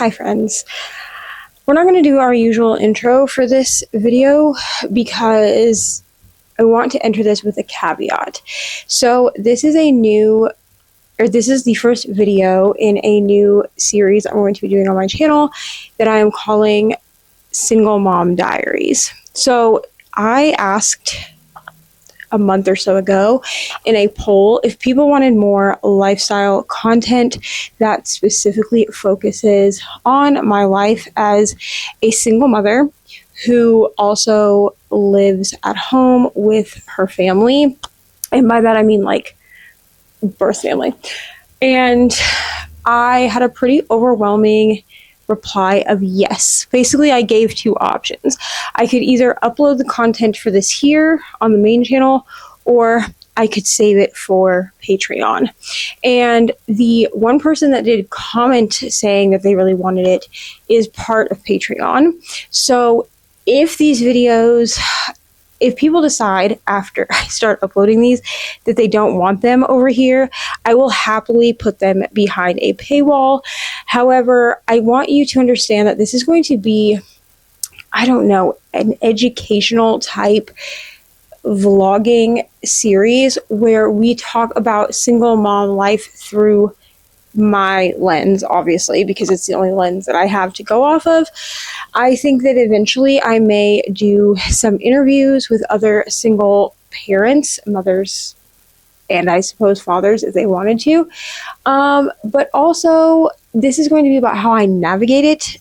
Hi friends. We're not going to do our usual intro for this video because I want to enter this with a caveat. So this is the first video in a new series I'm going to be doing on my channel that I am calling Single Mom Diaries. So I asked a month or so ago in a poll if people wanted more lifestyle content that specifically focuses on my life as a single mother who also lives at home with her family. And by that I mean like birth family. And I had a pretty overwhelming reply of yes. Basically, I gave two options. I could either upload the content for this here on the main channel, or I could save it for Patreon. And the one person that did comment saying that they really wanted it is part of Patreon. So if people decide after I start uploading these that they don't want them over here, I will happily put them behind a paywall. However, I want you to understand that this is going to be, an educational type vlogging series where we talk about single mom life through my lens, obviously, because it's the only lens that I have to go off of. I think that eventually I may do some interviews with other single parents, mothers, and I suppose fathers if they wanted to. But also, this is going to be about how I navigate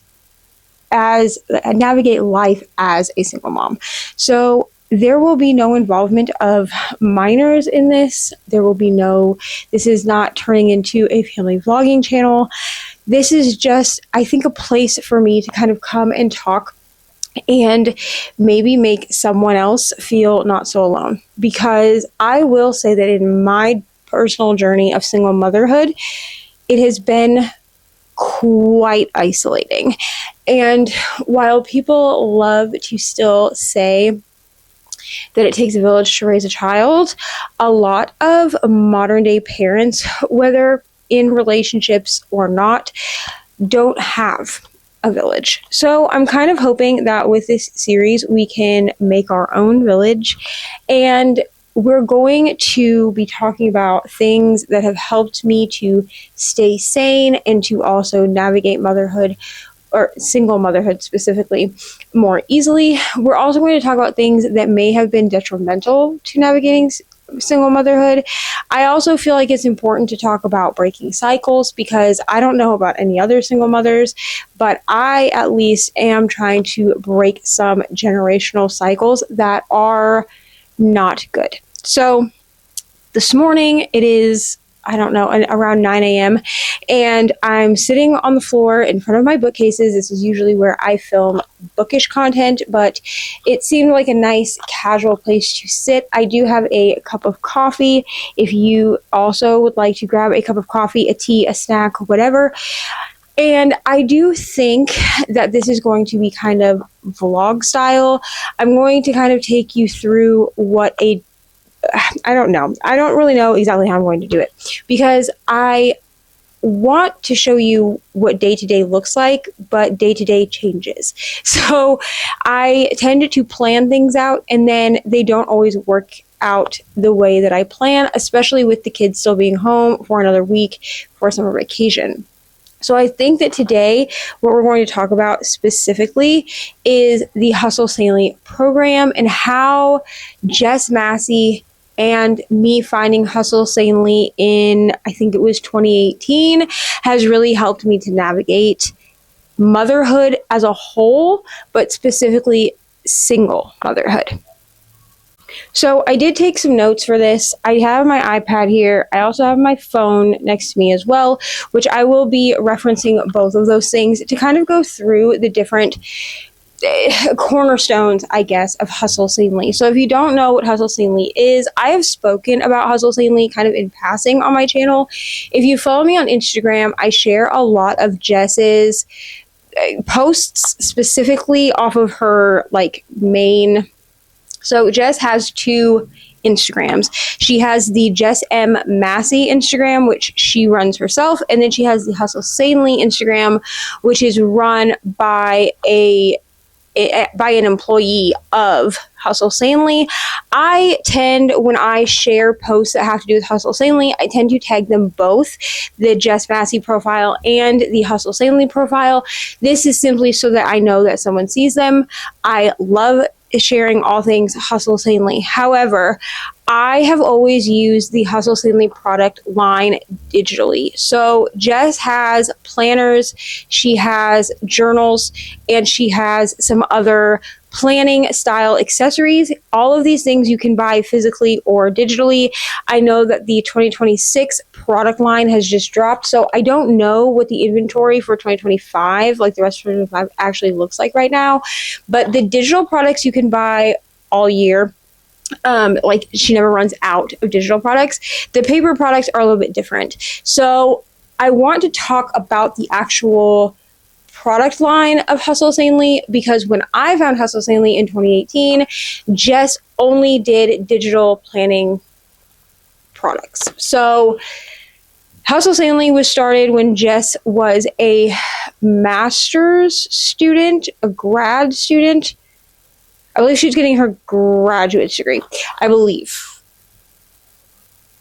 life as a single mom. So there will be no involvement of minors in this. This is not turning into a family vlogging channel. This is just, I think, a place for me to kind of come and talk and maybe make someone else feel not so alone. Because I will say that in my personal journey of single motherhood, it has been quite isolating. And while people love to still say that it takes a village to raise a child, a lot of modern day parents, whether in relationships or not, don't have a village. So I'm kind of hoping that with this series we can make our own village, and we're going to be talking about things that have helped me to stay sane and to also navigate motherhood, or single motherhood specifically, more easily. We're also going to talk about things that may have been detrimental to navigating single motherhood. I also feel like it's important to talk about breaking cycles, because I don't know about any other single mothers, but I at least am trying to break some generational cycles that are not good. So this morning it is, around 9 a.m. and I'm sitting on the floor in front of my bookcases. This is usually where I film bookish content, but it seemed like a nice casual place to sit. I do have a cup of coffee. If you also would like to grab a cup of coffee, a tea, a snack, whatever. And I do think that this is going to be kind of vlog style. I'm going to kind of take you through I don't really know exactly how I'm going to do it, because I want to show you what day-to-day looks like, but day-to-day changes. So I tend to plan things out, and then they don't always work out the way that I plan, especially with the kids still being home for another week for summer vacation. So I think that today what we're going to talk about specifically is the Hustle Sanely program and how Jess Massey and me finding Hustle Sanely in, I think it was 2018, has really helped me to navigate motherhood as a whole, but specifically single motherhood. So I did take some notes for this. I have my iPad here. I also have my phone next to me as well, which I will be referencing both of those things to kind of go through the different cornerstones, I guess, of Hustle Sanely. So if you don't know what Hustle Sanely is, I have spoken about Hustle Sanely kind of in passing on my channel. If you follow me on Instagram, I share a lot of Jess's posts specifically off of her main. So Jess has two Instagrams. She has the Jess M. Massey Instagram, which she runs herself, and then she has the Hustle Sanely Instagram, which is run by an employee of Hustle Sanely. I tend, when I share posts that have to do with Hustle Sanely, I tend to tag them both, the Jess Massey profile and the Hustle Sanely profile. This is simply so that I know that someone sees them. I love sharing all things Hustle Sanely. However, I have always used the Hustle Sanely product line digitally. So Jess has planners, she has journals, and she has some other planning style accessories. All of these things you can buy physically or digitally. I know that the 2026 product line has just dropped, so I don't know what the inventory for 2025, like the rest of 2025, actually looks like right now. But the digital products you can buy all year. Like she never runs out of digital products. The paper products are a little bit different. So I want to talk about the actual product line of Hustle Sanely, because when I found Hustle Sanely in 2018, Jess only did digital planning products. So Hustle Sanely was started when Jess was a master's student, a grad student. I believe she was getting her graduate degree, I believe.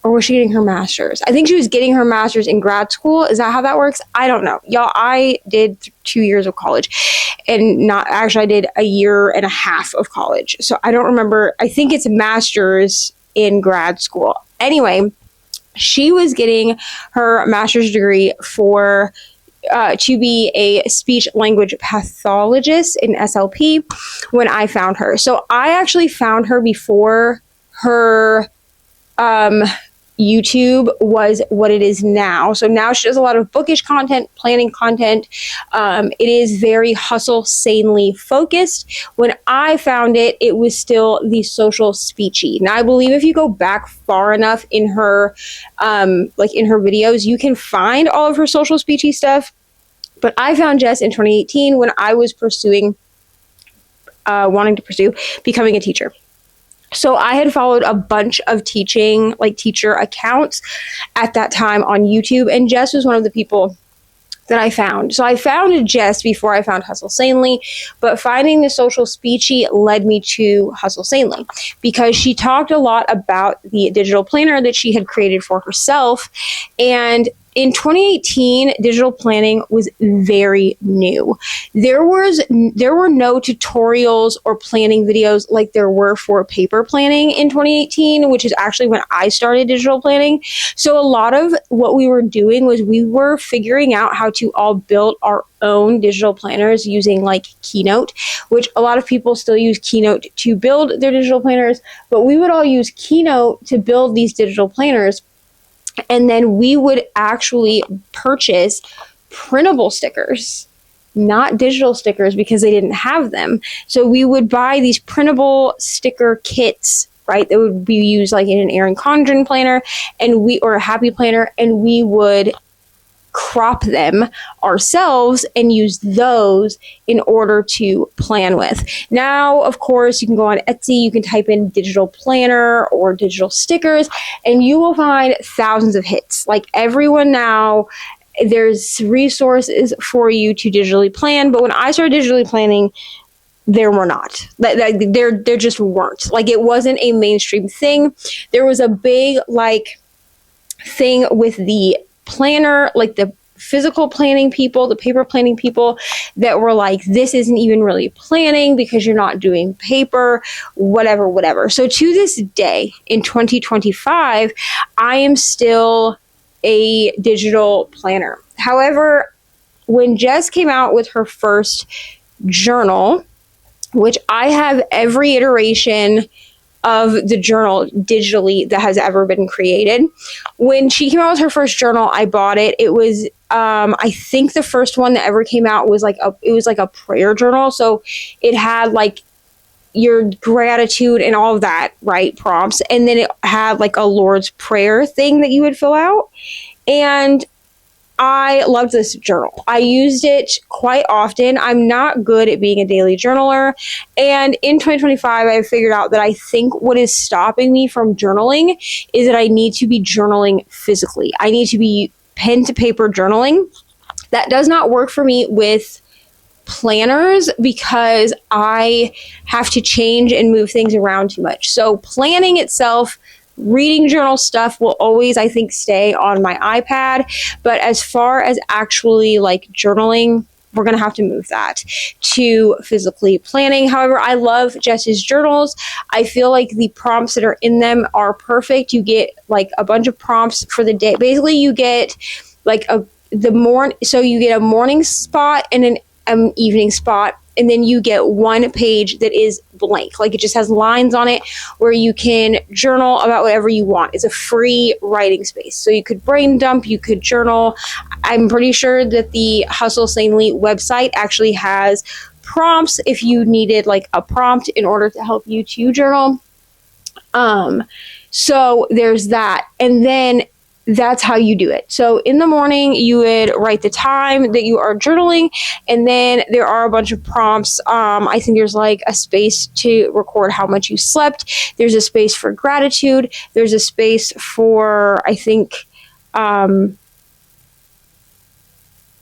Or was she getting her master's? I think she was getting her master's in grad school. Is that how that works? I don't know. Y'all, I did 2 years of college. And not actually, I did a year and a half of college. So I don't remember. I think it's a master's in grad school. Anyway, she was getting her master's degree for to be a speech language pathologist in SLP when I found her. So I actually found her before her YouTube was what it is now. So now she does a lot of bookish content, planning content. It is very Hustle Sanely focused. When I found it, it was still the social speechy. Now I believe if you go back far enough in her, like in her videos, you can find all of her social speechy stuff. But I found Jess in 2018 when I was wanting to pursue becoming a teacher. So I had followed a bunch of teacher accounts at that time on YouTube, and Jess was one of the people that I found. So I found Jess before I found Hustle Sanely, but finding the social speechy led me to Hustle Sanely because she talked a lot about the digital planner that she had created for herself. And in 2018, digital planning was very new. There were no tutorials or planning videos like there were for paper planning in 2018, which is actually when I started digital planning. So a lot of what we were doing was we were figuring out how to all build our own digital planners using like Keynote, which a lot of people still use Keynote to build their digital planners, but we would all use Keynote to build these digital planners. And then we would actually purchase printable stickers, not digital stickers, because they didn't have them. So we would buy these printable sticker kits, right? That would be used like in an Erin Condren planner or a Happy planner, and we would crop them ourselves and use those in order to plan with. Now, of course, you can go on Etsy, you can type in digital planner or digital stickers, and you will find thousands of hits. Like everyone now, there's resources for you to digitally plan, but when I started digitally planning, there were not. There just weren't. Like it wasn't a mainstream thing. There was a big like thing with the planner, like the physical planning people, the paper planning people that were like, this isn't even really planning because you're not doing paper, whatever. So to this day, in 2025, I am still a digital planner. However, when Jess came out with her first journal, which I have every iteration of the journal digitally that has ever been created. When she came out with her first journal, I bought it. It was, I think the first one that ever came out was like a prayer journal. So it had like your gratitude and all of that, right? Prompts. And then it had like a Lord's Prayer thing that you would fill out. And I loved this journal. I used it quite often. I'm not good at being a daily journaler. And in 2025, I figured out that I think what is stopping me from journaling is that I need to be journaling physically. I need to be pen to paper journaling. That does not work for me with planners because I have to change and move things around too much. So planning itself, reading journal stuff will always, I think, stay on my iPad. But as far as actually like journaling, we're going to have to move that to physically planning. However, I love Jess's journals. I feel like the prompts that are in them are perfect. You get like a bunch of prompts for the day. Basically, you get like so you get a morning spot and an evening spot, and then you get one page that is blank. Like it just has lines on it where you can journal about whatever you want. It's a free writing space. So you could brain dump, you could journal. I'm pretty sure that the Hustle Sanely website actually has prompts if you needed like a prompt in order to help you to journal. So there's that. And then that's how you do it. So in the morning, you would write the time that you are journaling, and then there are a bunch of prompts. I think there's like a space to record how much you slept. There's a space for gratitude. There's a space for, I think,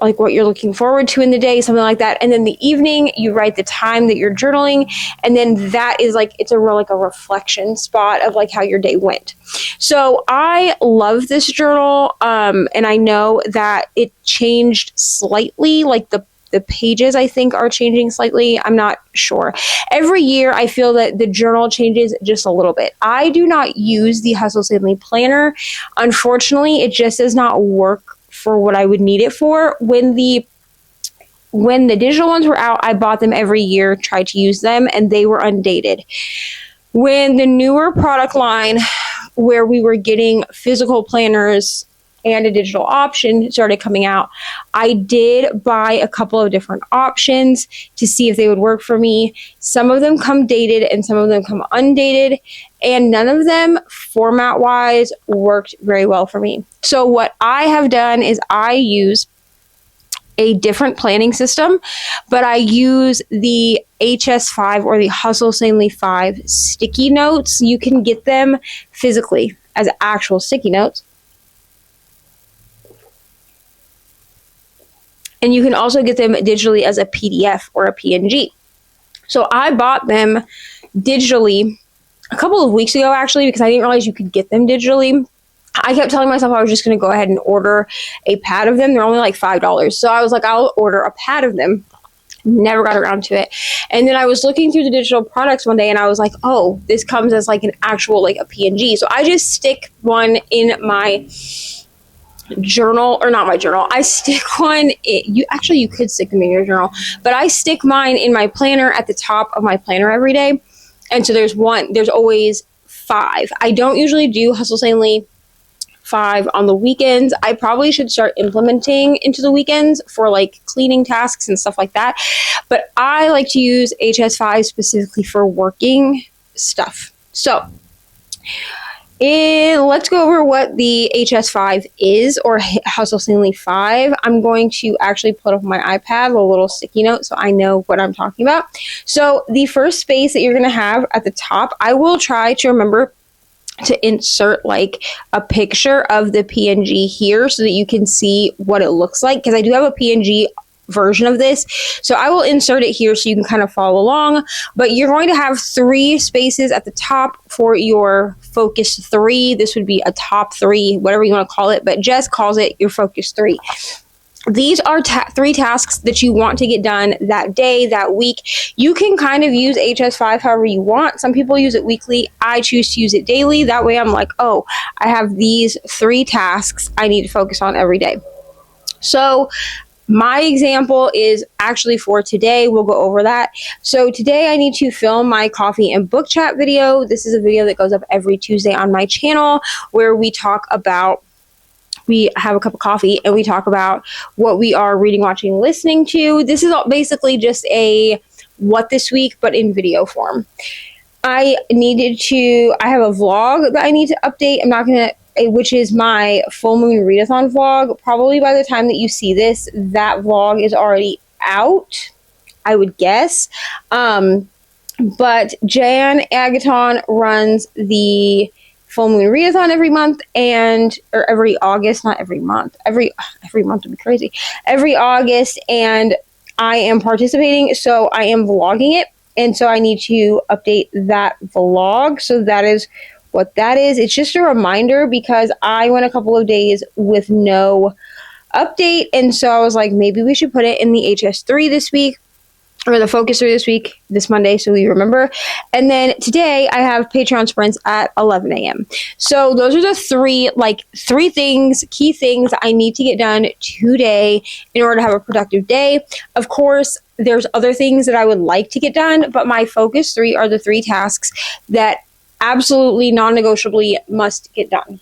like what you're looking forward to in the day, something like that. And then the evening, you write the time that you're journaling. And then that is like, it's a real, like a reflection spot of like how your day went. So I love this journal. And I know that it changed slightly, like the pages I think are changing slightly. I'm not sure. Every year I feel that the journal changes just a little bit. I do not use the Hustle Sanely planner. Unfortunately, it just does not work for what I would need it for. When the digital ones were out, I bought them every year, tried to use them, and they were undated. When the newer product line, where we were getting physical planners and a digital option started coming out, I did buy a couple of different options to see if they would work for me. Some of them come dated and some of them come undated, and none of them format-wise worked very well for me. So what I have done is I use a different planning system, but I use the HS5 or the Hustle Sanely 5 sticky notes. You can get them physically as actual sticky notes. And you can also get them digitally as a PDF or a PNG. So I bought them digitally a couple of weeks ago, actually, because I didn't realize you could get them digitally. I kept telling myself I was just going to go ahead and order a pad of them. They're only like $5. So I was like, I'll order a pad of them. Never got around to it. And then I was looking through the digital products one day and I was like, oh, this comes as like an actual, like a PNG. So I just stick one in my journal, or not my journal. I stick one, you could stick them in your journal, but I stick mine in my planner at the top of my planner every day. And so there's always 5. I don't usually do Hustle Sanely 5 on the weekends. I probably should start implementing into the weekends for like cleaning tasks and stuff like that. But I like to use HS5 specifically for working stuff. So let's go over what the HS5 is, or Hustle Sanely 5. I'm going to actually put up on my iPad a little sticky note so I know what I'm talking about. So the first space that you're going to have at the top, I will try to remember to insert like a picture of the PNG here so that you can see what it looks like, because I do have a PNG version of this. So I will insert it here so you can kind of follow along. But you're going to have 3 spaces at the top for your focus 3. This would be a top 3, whatever you want to call it, but Jess calls it your focus 3. These are 3 tasks that you want to get done that day, that week. You can kind of use HS5 however you want. Some people use it weekly. I choose to use it daily. That way I'm like, oh, I have these 3 tasks I need to focus on every day. So my example is actually for today. We'll go over that. So today I need to film my coffee and book chat video. This is a video that goes up every Tuesday on my channel where we have a cup of coffee and we talk about what we are reading, watching, listening to. This is basically just a what this week, but in video form. I have a vlog that I need to update. I'm not going to which is my full moon readathon vlog. Probably by the time that you see this, that vlog is already out, I would guess. But Jan Agaton runs the full moon readathon every month, or every August, not every month. Every month would be crazy. Every August, and I am participating, so I am vlogging it, and so I need to update that vlog. So that is what that is. It's just a reminder because I went a couple of days with no update, and so I was like, maybe we should put it in the HS3 this week, or the Focus 3 this week, this Monday, so we remember. And then today I have Patreon sprints at 11 a.m. So those are the three things, key things I need to get done today in order to have a productive day. Of course, there's other things that I would like to get done, but my Focus 3 are the 3 tasks that absolutely non-negotiably must get done.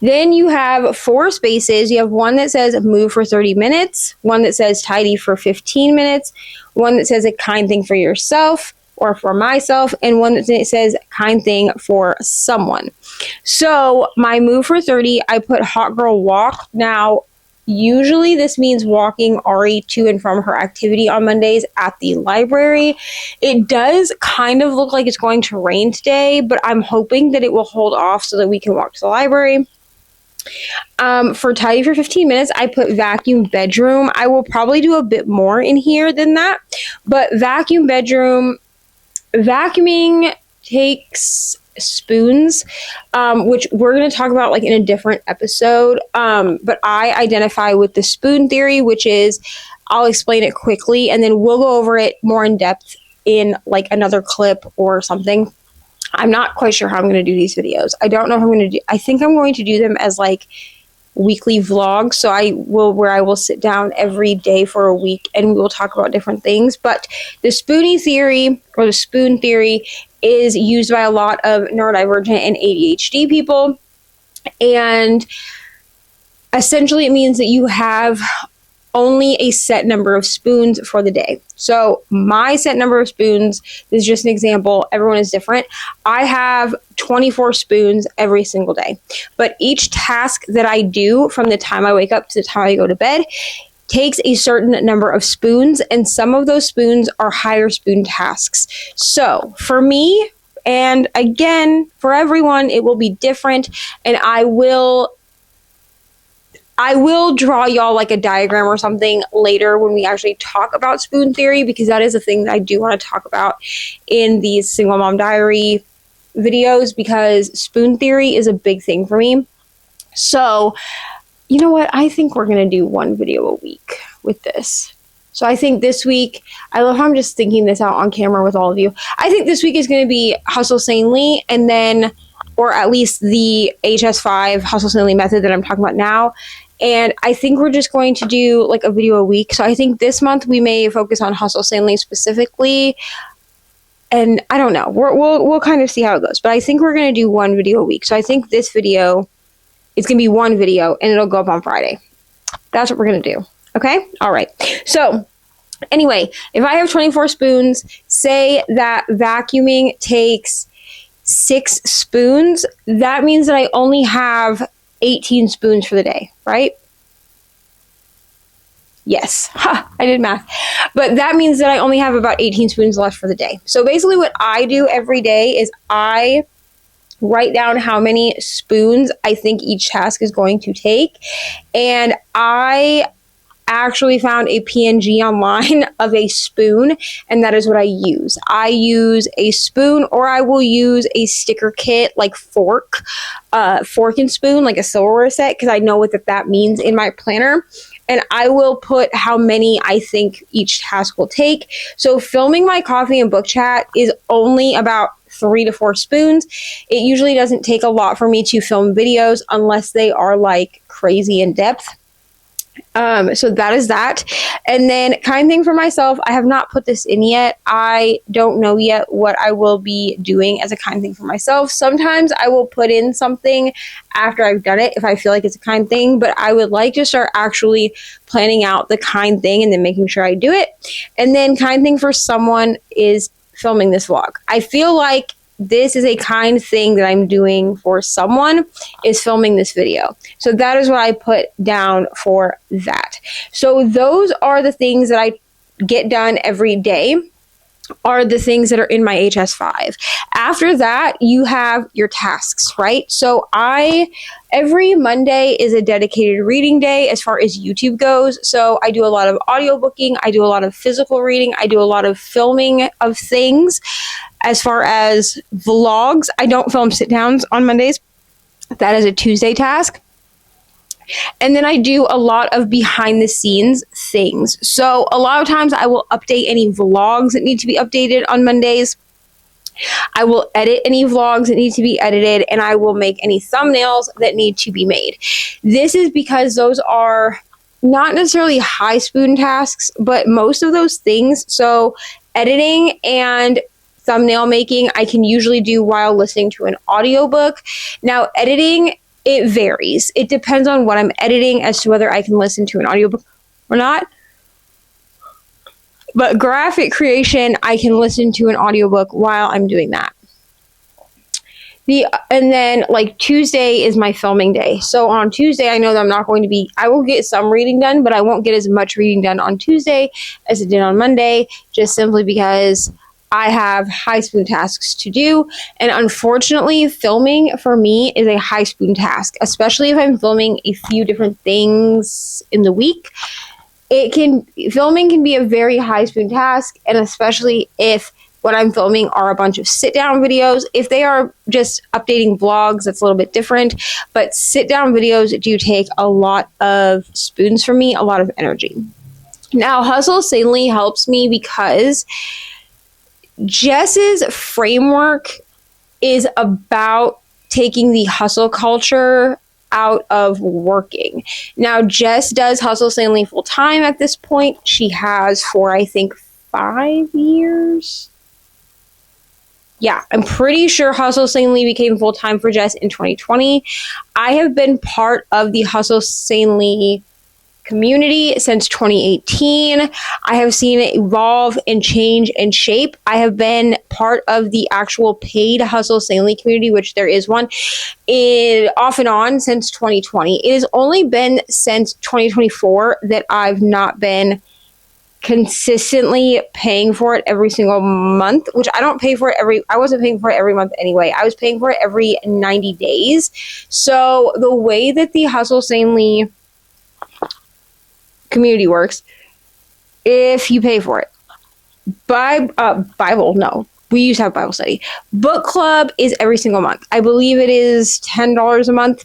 Then you have 4 spaces. You have one that says move for 30 minutes, one that says tidy for 15 minutes, one that says a kind thing for yourself or for myself, and one that says kind thing for someone. So my move for 30, I put hot girl walk. Now, usually this means walking Ari to and from her activity on Mondays at the library. It does kind of look like it's going to rain today, but I'm hoping that it will hold off so that we can walk to the library. For tidy for 15 minutes, I put vacuum bedroom. I will probably do a bit more in here than that, but vacuum bedroom, vacuuming takes spoons, which we're going to talk about like in a different episode. But I identify with the spoon theory, which is, I'll explain it quickly and then we'll go over it more in depth in like another clip or something. I'm not quite sure how I'm going to do these videos. I don't know if I'm going to do, I think I'm going to do them as like weekly vlogs. So I will sit down every day for a week and we will talk about different things. But the spoonie theory, or the spoon theory, is used by a lot of neurodivergent and ADHD people. And essentially it means that you have only a set number of spoons for the day. So my set number of spoons, this is just an example, everyone is different. I have 24 spoons every single day. But each task that I do from the time I wake up to the time I go to bed takes a certain number of spoons, and some of those spoons are higher spoon tasks. So for me, and again, for everyone, it will be different, and I will draw y'all like a diagram or something later when we actually talk about spoon theory, because that is a thing that I do want to talk about in these single mom diary videos, because spoon theory is a big thing for me. So, you know what? I think we're going to do one video a week with this. So I think this week, I love how I'm just thinking this out on camera with all of you. I think this week is going to be Hustle Sanely, and then, or at least the HS5 Hustle Sanely method that I'm talking about now. And I think we're just going to do like a video a week. So I think this month we may focus on Hustle Sanely specifically. And I don't know. We'll kind of see how it goes. But I think we're going to do one video a week. So I think this video, it's going to be one video and it'll go up on Friday. That's what we're going to do. Okay? All right. So anyway, if I have 24 spoons, say that vacuuming takes 6 spoons, that means that I only have 18 spoons for the day, right? Yes, I did math. But that means that I only have about 18 spoons left for the day. So basically what I do every day is I write down how many spoons I think each task is going to take. And I actually found a PNG online of a spoon, and that is what I use. I use a spoon, or I will use a sticker kit like fork and spoon, like a silverware set, because I know what that means in my planner. And I will put how many I think each task will take. So filming my coffee and book chat is only about 3 to 4 spoons. It usually doesn't take a lot for me to film videos unless they are like crazy in depth. So that is that. And then kind thing for myself, I have not put this in yet. I don't know yet what I will be doing as a kind thing for myself. Sometimes I will put in something after I've done it if I feel like it's a kind thing, but I would like to start actually planning out the kind thing and then making sure I do it. And then kind thing for someone is filming this vlog. I feel like this is a kind thing that I'm doing for someone, is filming this video. So that is what I put down for that. So those are the things that I get done every day, are the things that are in my HS5. After that, you have your tasks, right? So every Monday is a dedicated reading day as far as YouTube goes. So I do a lot of audiobooking, I do a lot of physical reading, I do a lot of filming of things. As far as vlogs, I don't film sit downs on Mondays. That is a Tuesday task. And then I do a lot of behind the scenes things. So a lot of times I will update any vlogs that need to be updated on Mondays. I will edit any vlogs that need to be edited, and I will make any thumbnails that need to be made. This is because those are not necessarily high spoon tasks, but most of those things, so editing and thumbnail making, I can usually do while listening to an audiobook. Now, editing, it varies. It depends on what I'm editing as to whether I can listen to an audiobook or not. But graphic creation, I can listen to an audiobook while I'm doing that. And then like Tuesday is my filming day. So on Tuesday, I know that I will get some reading done, but I won't get as much reading done on Tuesday as I did on Monday, just simply because I have high spoon tasks to do. And unfortunately, filming for me is a high spoon task, especially if I'm filming a few different things in the week. Filming can be a very high spoon task, and especially if what I'm filming are a bunch of sit down videos. If they are just updating vlogs, that's a little bit different, but sit down videos do take a lot of spoons for me, a lot of energy. Now, Hustle Sanely helps me because Jess's framework is about taking the hustle culture out of working. Now, Jess does Hustle Sanely full time at this point. She has for, I think, 5 years. Yeah, I'm pretty sure Hustle Sanely became full time for Jess in 2020. I have been part of the Hustle Sanely community since 2018. I have seen it evolve and change and shape. I have been part of the actual paid Hustle Sanely community, which there is one, off and on since 2020. It has only been since 2024 that I've not been consistently paying for it every single month, which I wasn't paying for it every month anyway. I was paying for it every 90 days. So the way that the Hustle Sanely community works, if you pay for it, we used to have Bible study. Book club is every single month. I believe it is $10 a month.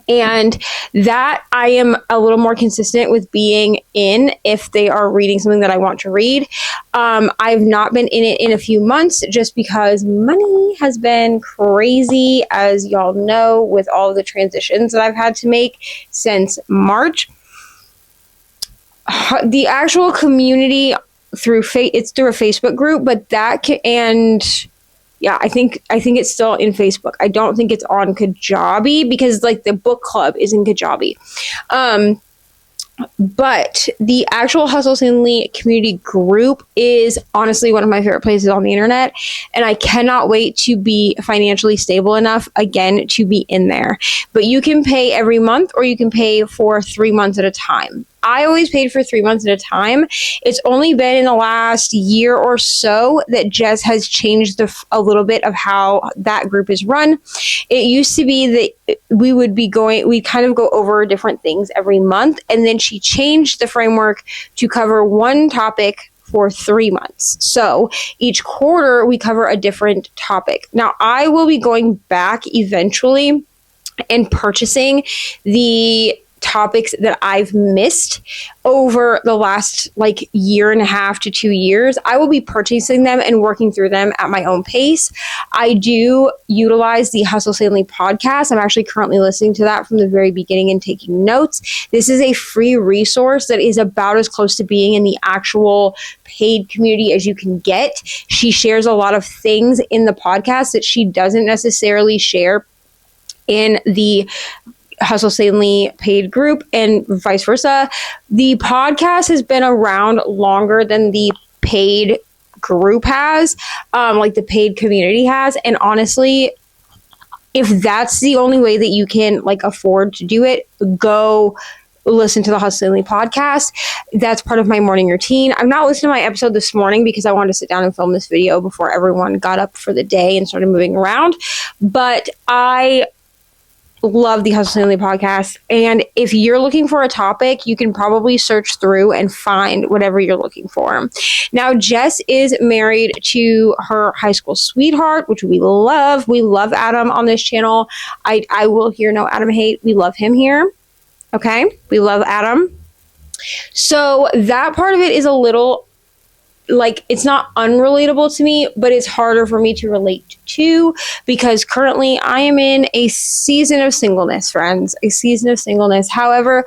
And that I am a little more consistent with being in if they are reading something that I want to read. I've not been in it in a few months just because money has been crazy, as y'all know, with all of the transitions that I've had to make since March. The actual community it's through a Facebook group, but I think it's still in Facebook. I don't think it's on Kajabi because like the book club is in Kajabi. But the actual Hustle Sanely community group is honestly one of my favorite places on the internet, and I cannot wait to be financially stable enough again to be in there. But you can pay every month, or you can pay for 3 months at a time. I always paid for 3 months at a time. It's only been in the last year or so that Jess has changed a little bit of how that group is run. It used to be that we kind of go over different things every month, and then she changed the framework to cover one topic for 3 months. So each quarter we cover a different topic. Now, I will be going back eventually and purchasing the topics that I've missed over the last year and a half to 2 years. I will be purchasing them and working through them at my own pace. I do utilize the Hustle Sanely podcast. I'm actually currently listening to that from the very beginning and taking notes. This is a free resource that is about as close to being in the actual paid community as you can get. She shares a lot of things in the podcast that she doesn't necessarily share in the Hustle Sanely paid group, and vice versa. The podcast has been around longer than the paid group has, like the paid community has. And honestly, if that's the only way that you can like afford to do it, go listen to the Hustle Sanely podcast. That's part of my morning routine. I'm not listening to my episode this morning because I wanted to sit down and film this video before everyone got up for the day and started moving around. But I love the Hustle Sanely podcast. And if you're looking for a topic, you can probably search through and find whatever you're looking for. Now, Jess is married to her high school sweetheart, which we love. We love Adam on this channel. I will hear no Adam hate. We love him here. Okay? We love Adam. So that part of it is a little, like, it's not unrelatable to me, but it's harder for me to relate to because currently I am in a season of singleness, friends. A season of singleness. However,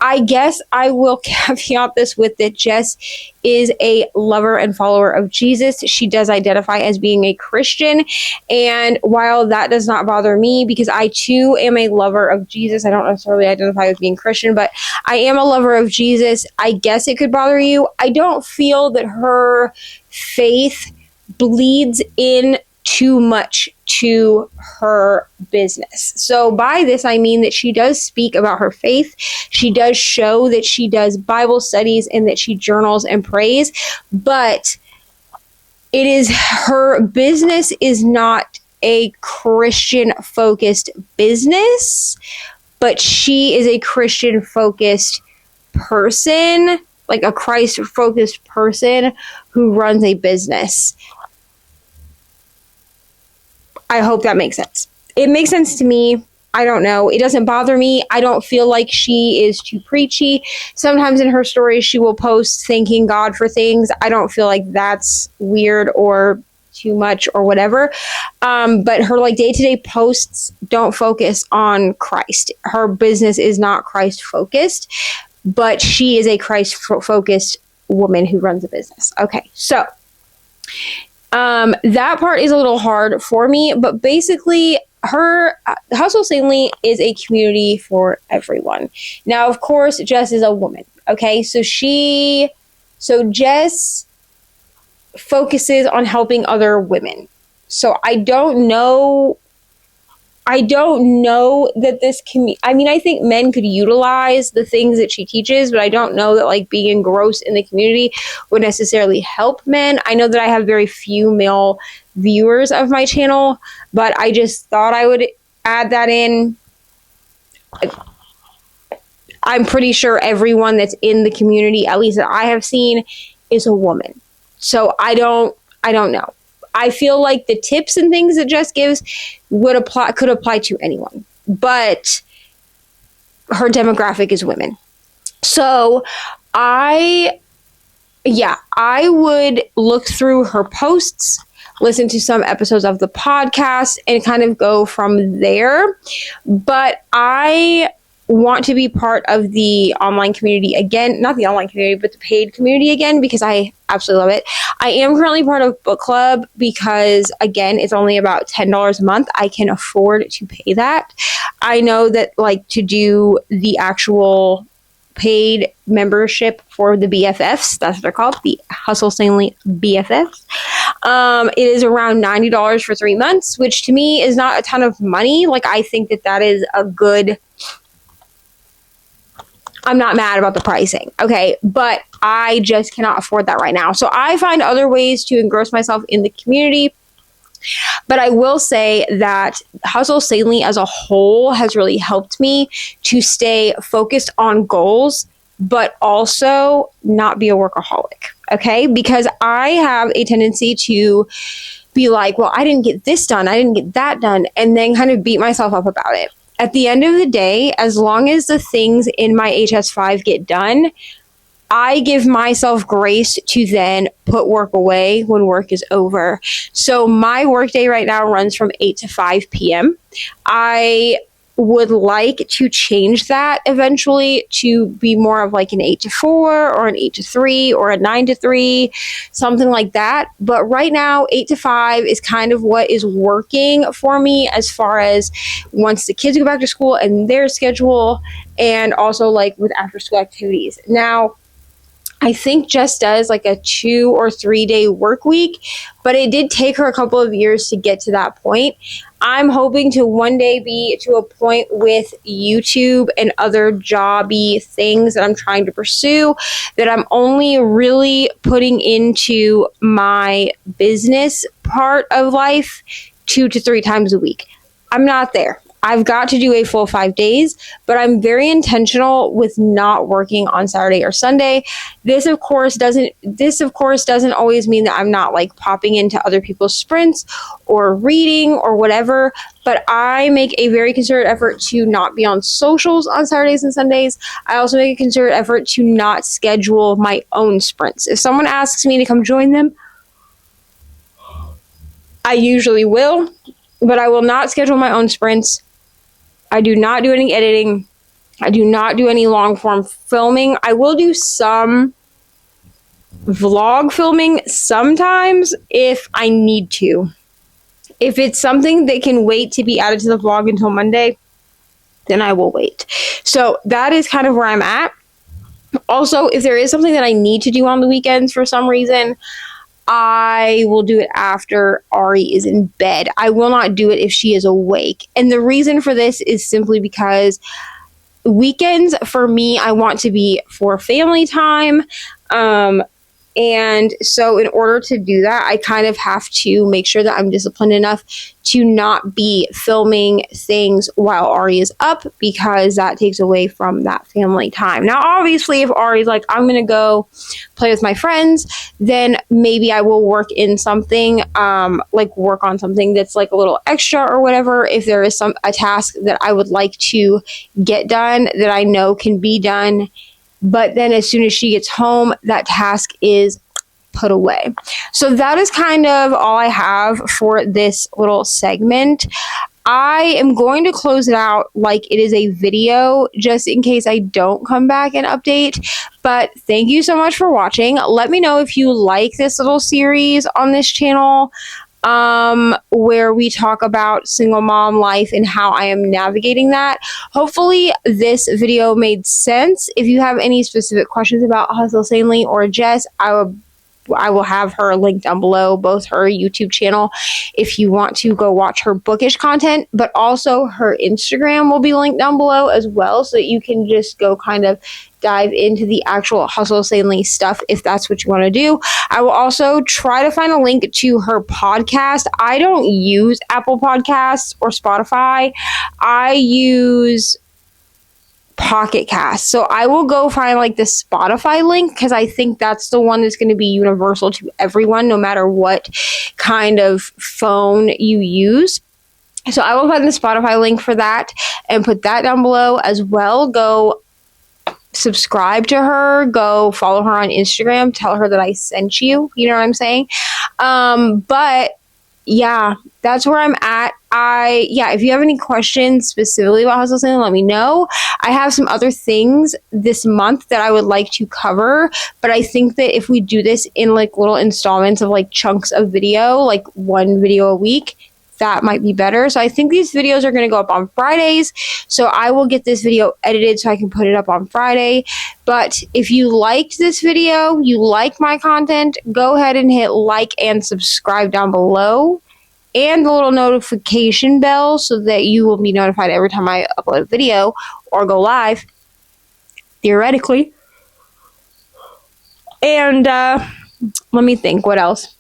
I guess I will caveat this with that Jess is a lover and follower of Jesus. She does identify as being a Christian. And while that does not bother me because I too am a lover of Jesus, I don't necessarily identify as being Christian, but I am a lover of Jesus. I guess it could bother you. I don't feel that her faith bleeds in too much to her business. So by this, I mean that she does speak about her faith. She does show that she does Bible studies and that she journals and prays, but it is her business is not a Christian focused business, but she is a Christian focused person, like a Christ focused person who runs a business. I hope that makes sense. It makes sense to me. I don't know. It doesn't bother me. I don't feel like she is too preachy. Sometimes in her stories, she will post thanking God for things. I don't feel like that's weird or too much or whatever. But her like day-to-day posts don't focus on Christ. Her business is not Christ focused, but she is a Christ focused woman who runs a business. Okay. So, that part is a little hard for me, but basically her Hustle Sanely is a community for everyone. Now, of course, Jess is a woman. Okay. So Jess focuses on helping other women. So I don't know that this I mean, I think men could utilize the things that she teaches, but I don't know that like being engrossed in the community would necessarily help men. I know that I have very few male viewers of my channel, but I just thought I would add that in. I'm pretty sure everyone that's in the community, at least that I have seen, is a woman. So I don't know. I feel like the tips and things that Jess gives could apply to anyone, but her demographic is women. So I would look through her posts, listen to some episodes of the podcast, and kind of go from there. But I want to be part of the online community again, not the online community, but the paid community again, because I absolutely love it. I am currently part of book club because again, it's only about $10 a month. I can afford to pay that. I know that like to do the actual paid membership for the BFFs, that's what they're called, the Hustle Sanely BFFs. It is around $90 for 3 months, which to me is not a ton of money. Like I think that is a good, I'm not mad about the pricing, okay? But I just cannot afford that right now. So I find other ways to engross myself in the community. But I will say that Hustle Sanely as a whole has really helped me to stay focused on goals, but also not be a workaholic, okay? Because I have a tendency to be like, well, I didn't get this done, I didn't get that done, and then kind of beat myself up about it. At the end of the day, as long as the things in my HS5 get done, I give myself grace to then put work away when work is over. So my work day right now runs from 8 to 5 p.m. I would like to change that eventually to be more of like an 8 to 4 or an 8 to 3 or a 9 to 3, something like that. But right now, 8 to 5 is kind of what is working for me as far as once the kids go back to school and their schedule, and also like with after school activities. Now, I think Jess does like a 2 or 3 day work week, but it did take her a couple of years to get to that point. I'm hoping to one day be to a point with YouTube and other jobby things that I'm trying to pursue that I'm only really putting into my business part of life 2 to 3 times a week. I'm not there. I've got to do a full 5 days, but I'm very intentional with not working on Saturday or Sunday. This of course doesn't always mean that I'm not like popping into other people's sprints or reading or whatever, but I make a very concerted effort to not be on socials on Saturdays and Sundays. I also make a concerted effort to not schedule my own sprints. If someone asks me to come join them, I usually will, but I will not schedule my own sprints. I do not do any editing. I do not do any long form filming. I will do some vlog filming sometimes if I need to. If it's something that can wait to be added to the vlog until Monday, then I will wait. So that is kind of where I'm at. Also, if there is something that I need to do on the weekends for some reason, I will do it after Ari is in bed. I will not do it if she is awake. And the reason for this is simply because weekends for me, I want to be for family time. And so in order to do that, I kind of have to make sure that I'm disciplined enough to not be filming things while Ari is up, because that takes away from that family time. Now, obviously, if Ari's like, I'm going to go play with my friends, then maybe I will work in something, work on something that's like a little extra or whatever. If there is a task that I would like to get done that I know can be done, but then as soon as she gets home, that task is put away. So that is kind of all I have for this little segment. I am going to close it out like it is a video, just in case I don't come back and update. But thank you so much for watching. Let me know if you like this little series on this channel, where we talk about single mom life and how I am navigating that. Hopefully this video made sense. If you have any specific questions about Hustle Sanely or Jess, I will have her link down below, both her YouTube channel if you want to go watch her bookish content, but also her Instagram will be linked down below as well, so that you can just go kind of dive into the actual Hustle Sanely stuff if that's what you want to do. I will also try to find a link to her podcast. I don't use Apple Podcasts or Spotify. I use Pocket Cast. So I will go find like the Spotify link, because I think that's the one that's going to be universal to everyone, no matter what kind of phone you use. So I will find the Spotify link for that and put that down below as well. Go subscribe to her, go follow her on Instagram, tell her that I sent you, you know what I'm saying? But yeah, that's where I'm at. If you have any questions specifically about Hustle Sane, let me know. I have some other things this month that I would like to cover, but I think that if we do this in like little installments of like chunks of video, like one video a week, that might be better. So I think these videos are going to go up on Fridays. So I will get this video edited so I can put it up on Friday. But if you liked this video, you like my content, go ahead and hit like and subscribe down below, and the little notification bell so that you will be notified every time I upload a video or go live, theoretically. And let me think, what else?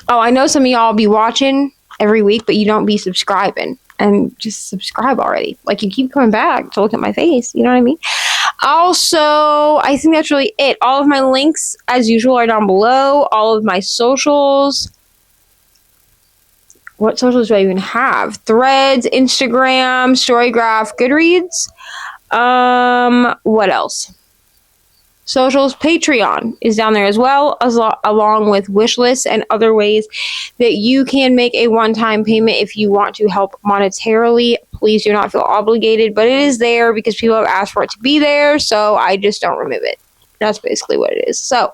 Oh, I know some of y'all be watching every week, but you don't be subscribing. And just subscribe already. Like, you keep coming back to look at my face. You know what I mean? Also, I think that's really it. All of my links, as usual, are down below. All of my socials. What socials do I even have? Threads, Instagram, Storygraph, Goodreads. What else? Socials, Patreon is down there as well, along with wish lists and other ways that you can make a one-time payment if you want to help monetarily. Please do not feel obligated, but it is there because people have asked for it to be there, so I just don't remove it. That's basically what it is. So,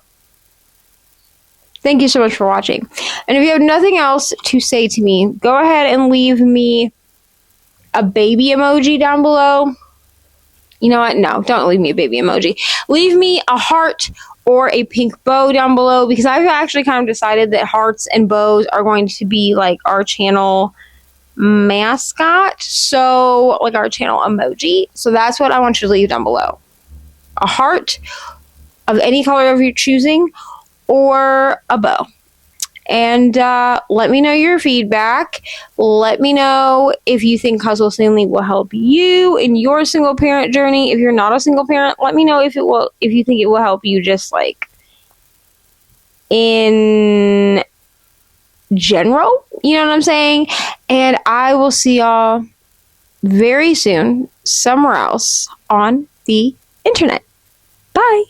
thank you so much for watching. And if you have nothing else to say to me, go ahead and leave me a baby emoji down below. You know what? No, don't leave me a baby emoji. Leave me a heart or a pink bow down below, because I've actually kind of decided that hearts and bows are going to be like our channel mascot. So, like our channel emoji. So that's what I want you to leave down below. A heart of any color of your choosing, or a bow. And let me know your feedback. Let me know if you think Hustle Sanely will help you in your single parent journey. If you're not a single parent, let me know if you think it will help you just like in general. You know what I'm saying? And I will see y'all very soon somewhere else on the internet. Bye.